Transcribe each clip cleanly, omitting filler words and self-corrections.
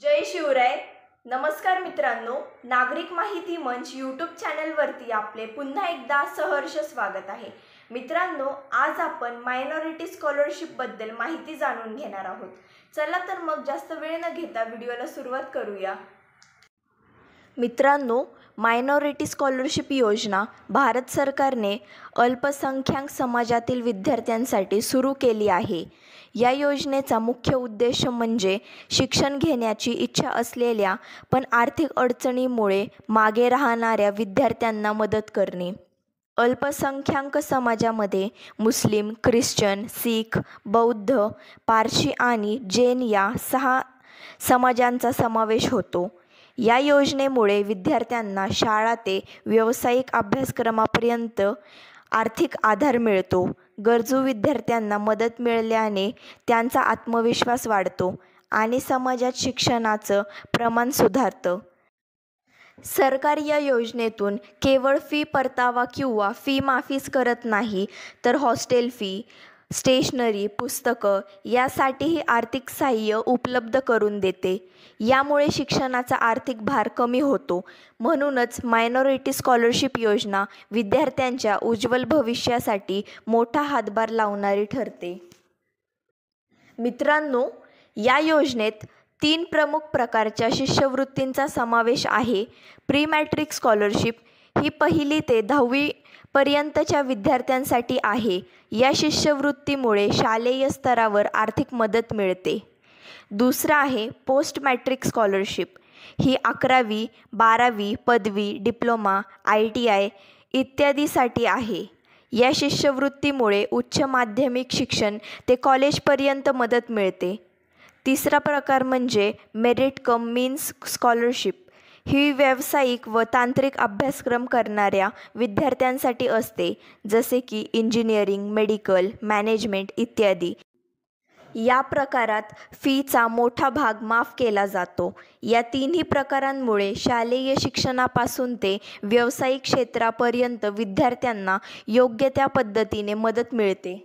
जय शिवराय. नमस्कार मित्रांनो, नागरिक माहिती मंच यूट्यूब चॅनलवरती आपले पुन्हा एकदा सहर्ष स्वागत आहे. मित्रांनो, आज आपण मायनॉरिटी स्कॉलरशिपबद्दल माहिती जाणून घेणार आहोत. चला तर मग जास्त वेळ न घेता व्हिडिओला सुरुवात करूया. मित्रांनो, मायनॉरिटी स्कॉलरशिप योजना भारत सरकारने अल्पसंख्याक समाजातील विद्यार्थ्यांसाठी सुरू केली आहे. या योजनेचा मुख्य उद्देश म्हणजे शिक्षण घेण्याची इच्छा असलेल्या पण आर्थिक अडचणीमुळे मागे राहणाऱ्या विद्यार्थ्यांना मदत करणे. अल्पसंख्याक समाजामध्ये मुस्लिम, ख्रिश्चन, शीख, बौद्ध, पारशी आणि जैन या 6 समाजांचा समावेश होतो. या योजनेमुळे विद्यार्थ्यांना शाळा ते व्यावसायिक अभ्यासक्रमापर्यंत आर्थिक आधार मिळतो. गरजू विद्यार्थ्यांना मदत मिळाल्याने त्यांचा आत्मविश्वास वाढतो आणि समाजात शिक्षणाचं प्रमाण सुधारतं. सरकार या योजनेतून केवळ फी परतावा किंवा फी माफीच करत नाही, तर हॉस्टेल फी, स्टेशनरी, पुस्तकं यासाठीही आर्थिक सहाय्य उपलब्ध करून देते. यामुळे शिक्षणाचा आर्थिक भार कमी होतो. म्हणूनच मायनॉरिटी स्कॉलरशिप योजना विद्यार्थ्यांच्या उज्ज्वल भविष्यासाठी मोठा हातभार लावणारी ठरते. मित्रांनो, या योजनेत 3 प्रमुख प्रकारच्या शिष्यवृत्तींचा समावेश आहे. प्री मॅट्रिक स्कॉलरशिप ही 1ली ते 10वी पर्यंतच्या विद्यार्थ्यांसाठी आहे. या शिष्यवृत्तीमुळे शालेय स्तरावर आर्थिक मदत मिळते. दुसरा आहे पोस्ट मॅट्रिक स्कॉलरशिप. ही 11वी, 12वी, पदवी, डिप्लोमा, ITI इत्यादीसाठी आहे. या शिष्यवृत्तीमुळे उच्च माध्यमिक शिक्षण ते कॉलेजपर्यंत मदत मिळते. तिसरा प्रकार म्हणजे मेरिट कम मीन्स स्कॉलरशिप. ही व्यावसायिक व तांत्रिक अभ्यासक्रम करणाऱ्या विद्यार्थ्यांसाठी असते, जसे की इंजिनिअरिंग, मेडिकल, मॅनेजमेंट इत्यादी. या प्रकारात फीचा मोठा भाग माफ केला जातो. या 3ही प्रकारांमुळे शालेय शिक्षणापासून ते व्यावसायिक क्षेत्रापर्यंत विद्यार्थ्यांना योग्य त्या पद्धतीने मदत मिळते.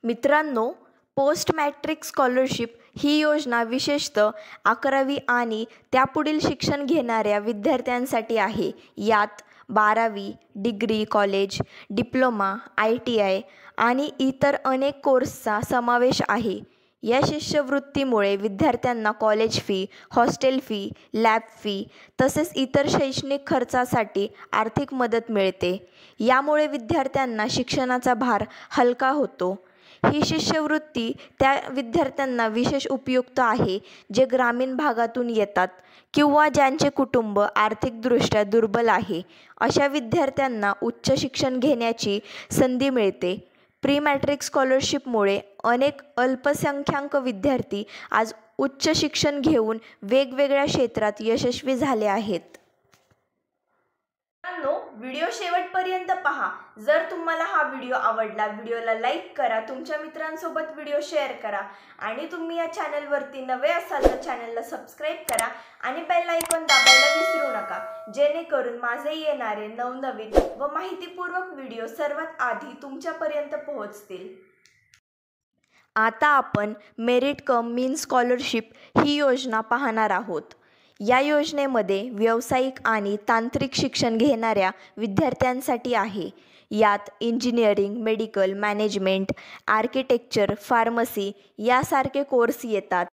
मित्रांनो, पोस्ट मॅट्रिक स्कॉलरशिप ही योजना विशेषतः 11वी आणि त्यापुढील शिक्षण घेणाऱ्या विद्यार्थ्यांसाठी आहे. यात 12वी, डिग्री कॉलेज, डिप्लोमा, ITI आणि इतर अनेक कोर्सचा समावेश आहे. या शिष्यवृत्तीमुळे विद्यार्थ्यांना college fee, hostel fee, lab fee तसेच इतर शैक्षणिक खर्चासाठी आर्थिक मदत मिळते. यामुळे विद्यार्थ्यांना शिक्षणाचा भार हलका होतो. ही शिष्यवृत्ती त्या विद्यार्थ्यांना विशेष उपयुक्त आहे जे ग्रामीण भागातून येतात किंवा ज्यांचे कुटुंब आर्थिकदृष्ट्या दुर्बल आहे. अशा विद्यार्थ्यांना उच्च शिक्षण घेण्याची संधी मिळते. प्री मॅट्रिक स्कॉलरशिपमुळे अनेक अल्पसंख्याक विद्यार्थी आज उच्च शिक्षण घेऊन वेगवेगळ्या क्षेत्रात यशस्वी झाले आहेत. व्हिडिओ शेवटपर्यंत पहा. जर तुम्हाला हा व्हिडिओ आवडला, व्हिडिओला लाईक करा, तुमच्या मित्रांसोबत व्हिडिओ शेअर करा आणि तुम्ही या चॅनलवरती नवे असाल तर चॅनलला सबस्क्राईब करा आणि बेल आयकॉन दाबायला विसरू नका, जेणेकरून माझे येणारे नवनवीन व माहितीपूर्वक व्हिडिओ सर्वात आधी तुमच्यापर्यंत पोहोचतील. आता आपण मेरिट कम मीन्स स्कॉलरशिप ही योजना पाहणार आहोत. या योजनेमध्ये व्यावसायिक आणि तांत्रिक शिक्षण घेणाऱ्या विद्यार्थ्यांसाठी आहे. यात engineering, medical, management, architecture, pharmacy यासारखे कोर्स येतात.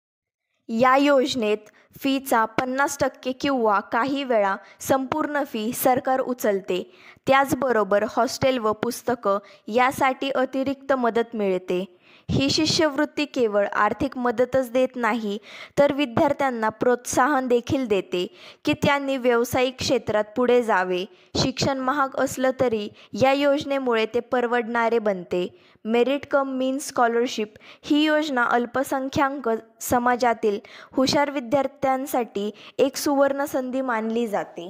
या योजनेत फीचा 50% किंवा काही वेळा संपूर्ण फी सरकार उचलते. त्याचबरोबर हॉस्टेल व पुस्तकं यासाठी अतिरिक्त मदत मिळते. ही शिष्यवृत्ती केवळ आर्थिक मदतच देत नाही, तर विद्यार्थ्यांना प्रोत्साहन देखील देते की त्यांनी व्यावसायिक क्षेत्रात पुढे जावे. शिक्षण महाग असलं तरी या योजनेमुळे ते परवडणारे बनते. मेरिट कम मीन्स स्कॉलरशिप ही योजना अल्पसंख्याक समाजातील हुशार विद्यार्थ्यांसाठी एक सुवर्ण संधी मानली जाते.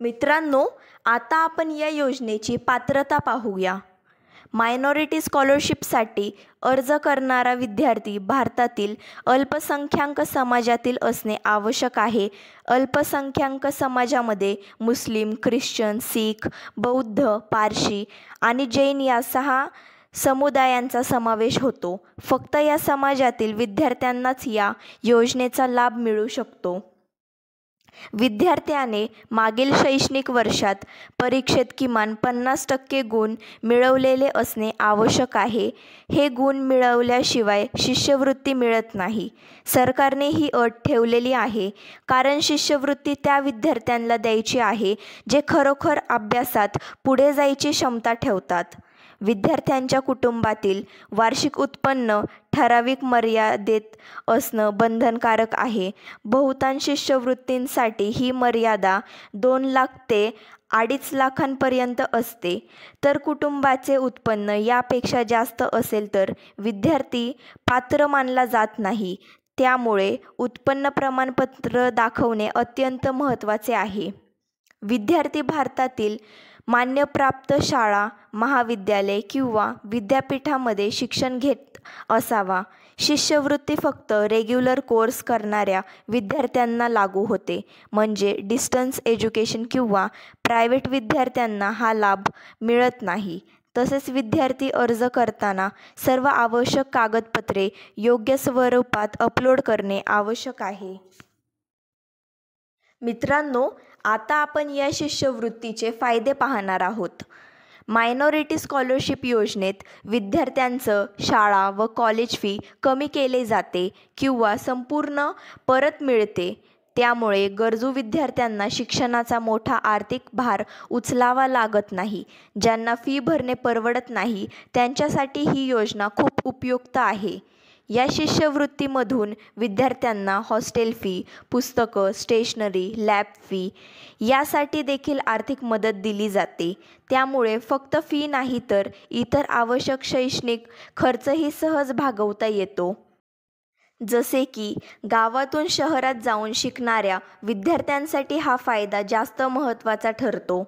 मित्रांनो, आता आपण या योजनेची पात्रता पाहूया. मायनॉरिटी स्कॉलरशिपसाठी अर्ज करणारा विद्यार्थी भारतातील अल्पसंख्याक समाजातील असणे आवश्यक आहे. अल्पसंख्याक समाजामध्ये मुस्लिम, ख्रिश्चन, शीख, बौद्ध, पारशी आणि जैन या 6 समुदायांचा समावेश होतो. फक्त या समाजातील विद्यार्थ्यांनाच या योजनेचा लाभ मिळू शकतो. विद्यार्थ्याने मागील शैक्षणिक वर्षात परीक्षेत किमान 50% गुण मिळवलेले असणे आवश्यक आहे. हे गुण मिळवल्याशिवाय शिष्यवृत्ती मिळत नाही. सरकारने ही अट ठेवलेली आहे कारण शिष्यवृत्ती त्या विद्यार्थ्यांना द्यायची आहे जे खरोखर अभ्यासात पुढे जायची क्षमता ठेवतात. विद्यार्थ्यांच्या कुटुंबातील वार्षिक उत्पन्न ठराविक मर्यादेत असणं बंधनकारक आहे. बहुतांश शिष्यवृत्तींसाठी ही मर्यादा 2 लाख ते 2.5 लाखांपर्यंत असते. तर कुटुंबाचे उत्पन्न यापेक्षा जास्त असेल तर विद्यार्थी पात्र मानला जात नाही. त्यामुळे उत्पन्न प्रमाणपत्र दाखवणे अत्यंत महत्त्वाचे आहे. विद्यार्थी भारतातील मान्यप्राप्त शाळा, महाविद्यालय किंवा विद्यापीठामध्ये शिक्षण घेत असावा. शिष्यवृत्ती फक्त रेग्युलर कोर्स करणाऱ्या विद्यार्थ्यांना लागू होते. म्हणजे डिस्टन्स एज्युकेशन किंवा प्रायव्हेट विद्यार्थ्यांना हा लाभ मिळत नाही. तसेच विद्यार्थी अर्ज करताना सर्व आवश्यक कागदपत्रे योग्य स्वरूपात अपलोड करणे आवश्यक आहे. मित्रांनो, आता आपण या शिष्यवृत्तीचे फायदे पाहणार आहोत. मायनॉरिटी स्कॉलरशिप योजनेत विद्यार्थ्यांचं शाळा व कॉलेज फी कमी केले जाते किंवा संपूर्ण परत मिळते. त्यामुळे गरजू विद्यार्थ्यांना शिक्षणाचा मोठा आर्थिक भार उचलावा लागत नाही. ज्यांना फी भरणे परवडत नाही त्यांच्यासाठी ही योजना खूप उपयुक्त आहे. या शिष्यवृत्तीमधून विद्यार्थ्यांना हॉस्टेल फी, पुस्तकं, स्टेशनरी, लॅब फी यासाठी देखील आर्थिक मदत दिली जाते. त्यामुळे फक्त फी नाही तर इतर आवश्यक शैक्षणिक खर्चही सहज भागवता येतो. जसे की गावातून शहरात जाऊन शिकणाऱ्या विद्यार्थ्यांसाठी हा फायदा जास्त महत्त्वाचा ठरतो.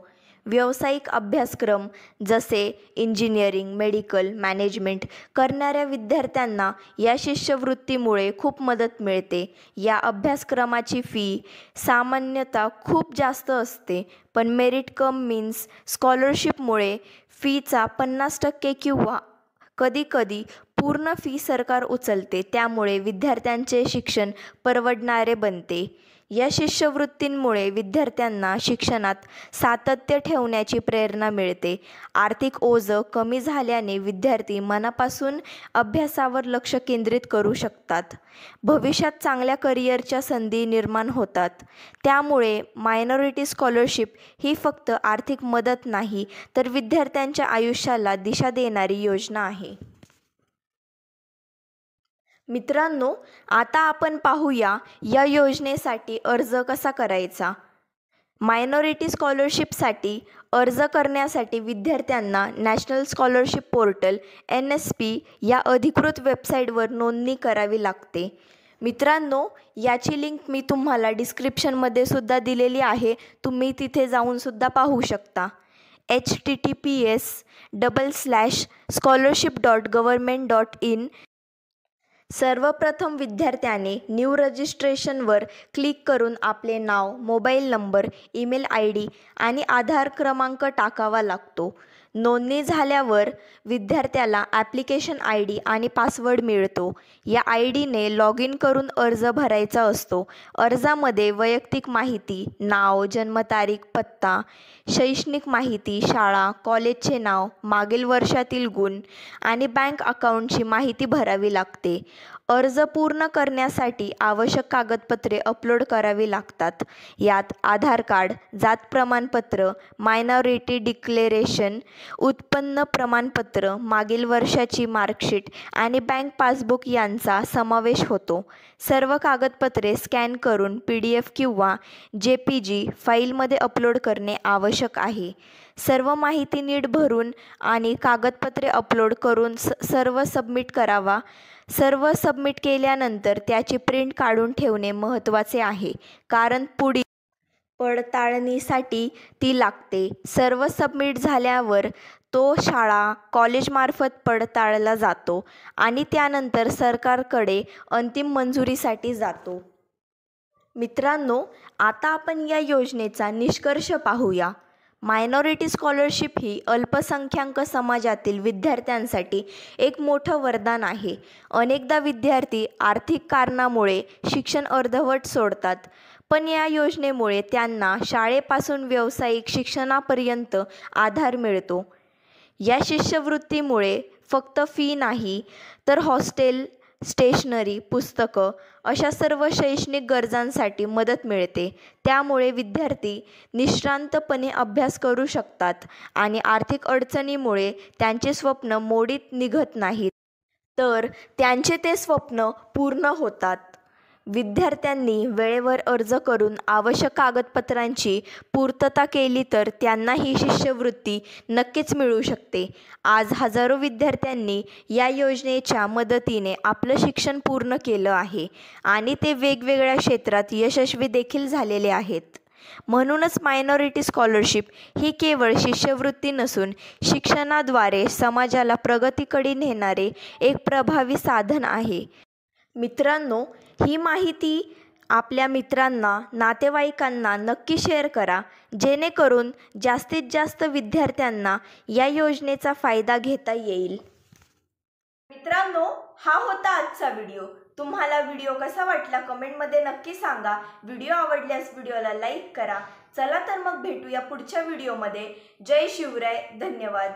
व्यावसायिक अभ्यासक्रम जसे इंजिनिअरिंग, मेडिकल, मॅनेजमेंट करणाऱ्या विद्यार्थ्यांना या शिष्यवृत्तीमुळे खूप मदत मिळते. या अभ्यासक्रमाची फी सामान्यतः खूप जास्त असते, पण मेरिट कम मीन्स स्कॉलरशिपमुळे फीचा 50% किंवा कधीकधी पूर्ण फी सरकार उचलते. त्यामुळे विद्यार्थ्यांचे शिक्षण परवडणारे बनते. या शिष्यवृत्तींमुळे विद्यार्थ्यांना शिक्षणात सातत्य ठेवण्याची प्रेरणा मिळते. आर्थिक ओझं कमी झाल्याने विद्यार्थी मनापासून अभ्यासावर लक्ष केंद्रित करू शकतात. भविष्यात चांगल्या करिअरच्या संधी निर्माण होतात. त्यामुळे मायनॉरिटी स्कॉलरशिप ही फक्त आर्थिक मदत नाही तर विद्यार्थ्यांच्या आयुष्याला दिशा देणारी योजना आहे. मित्रांनो, आता आपण पाहूया या योजनेसाठी अर्ज कसा करायचा. मायनॉरिटी स्कॉलरशिपसाठी अर्ज करण्यासाठी विद्यार्थ्यांना नॅशनल स्कॉलरशिप पोर्टल NSP या अधिकृत वेबसाईटवर नोंदणी करावी लागते. मित्रांनो, याची लिंक मी तुम्हाला डिस्क्रिप्शनमध्ये सुद्धा दिलेली आहे. तुम्ही तिथे जाऊन सुद्धा पाहू शकता. https://scholarship.government.in. सर्वप्रथम विद्यार्थ्याने न्यू रजिस्ट्रेशनवर क्लिक करून आपले नाव, मोबाईल नंबर, ईमेल ID आणि आधार क्रमांक टाकावा लागतो. नोंदणी झाल्यावर विद्यार्थ्याला ॲप्लिकेशन ID आणि पासवर्ड मिळतो. या IDने लॉग इन करून अर्ज भरायचा असतो. अर्जामध्ये वैयक्तिक माहिती, नाव, जन्मतारीख, पत्ता, शैक्षणिक माहिती, शाळा, कॉलेजचे नाव, मागील वर्षातील गुण आणि बँक अकाउंटची माहिती भरावी लागते. अर्ज पूर्ण करण्यासाठी आवश्यक कागदपत्रे अपलोड करावी लागतात. यात आधार कार्ड, जात प्रमाणपत्र, मायनॉरिटी डिक्लेरेशन, उत्पन्न प्रमाणपत्र, मागील वर्षाची मार्कशीट आणि बँक पासबुक यांचा समावेश होतो. सर्व कागदपत्रे स्कॅन करून PDF किंवा JPG फाईलमध्ये अपलोड करणे आवश्यक आहे. सर्व माहिती नीट भरून आणि कागदपत्रे अपलोड करून सर्व सबमिट करावा. सर्व सबमिट केल्यानंतर त्याची प्रिंट काढून ठेवणे महत्त्वाचे आहे, कारण पुढील पडताळणीसाठी ती लागते. सर्व सबमिट झाल्यावर तो शाळा, कॉलेजमार्फत पडताळला जातो आणि त्यानंतर सरकारकडे अंतिम मंजुरीसाठी जातो. मित्रांनो, आता आपण या योजनेचा निष्कर्ष पाहूया. मायनॉरिटी स्कॉलरशिप ही अल्पसंख्याक समाजातील विद्यार्थ्यांसाठी एक मोठं वरदान आहे. अनेकदा विद्यार्थी आर्थिक कारणामुळे शिक्षण अर्धवट सोडतात, पण या योजनेमुळे त्यांना शाळेपासून व्यावसायिक शिक्षणापर्यंत आधार मिळतो. या शिष्यवृत्तीमुळे फक्त फी नाही, तर हॉस्टेल, स्टेशनरी, पुस्तकं अशा सर्व शैक्षणिक गरजांसाठी मदत मिळते. त्यामुळे विद्यार्थी निश्चिंतपणे अभ्यास करू शकतात आणि आर्थिक अडचणीमुळे त्यांचे स्वप्न मोडीत निघत नाहीत, तर त्यांचे ते स्वप्न पूर्ण होतात. विद्यार्थ्यांनी वेळेवर अर्ज करून आवश्यक कागदपत्रांची पूर्तता केली तर त्यांना ही शिष्यवृत्ती नक्कीच मिळू शकते. आज हजारो विद्यार्थ्यांनी या योजनेच्या मदतीने आपलं शिक्षण पूर्ण केलं आहे आणि ते वेगवेगळ्या क्षेत्रात यशस्वी देखील झालेले आहेत. म्हणूनच मायनॉरिटी स्कॉलरशिप ही केवळ शिष्यवृत्ती नसून शिक्षणाद्वारे समाजाला प्रगतीकडे नेणारे एक प्रभावी साधन आहे. मित्रांनो, ही माहिती आपल्या मित्रांना, नातेवाईकांना नक्की शेअर करा, जेणेकरून जास्तीत जास्त विद्यार्थ्यांना या योजनेचा फायदा घेता येईल. मित्रांनो, हा होता आजचा व्हिडिओ. तुम्हाला व्हिडिओ कसा वाटला कमेंटमध्ये नक्की सांगा. व्हिडिओ आवडल्यास व्हिडिओला लाईक करा. चला तर मग भेटूया पुढच्या व्हिडिओमध्ये. जय शिवराय. धन्यवाद.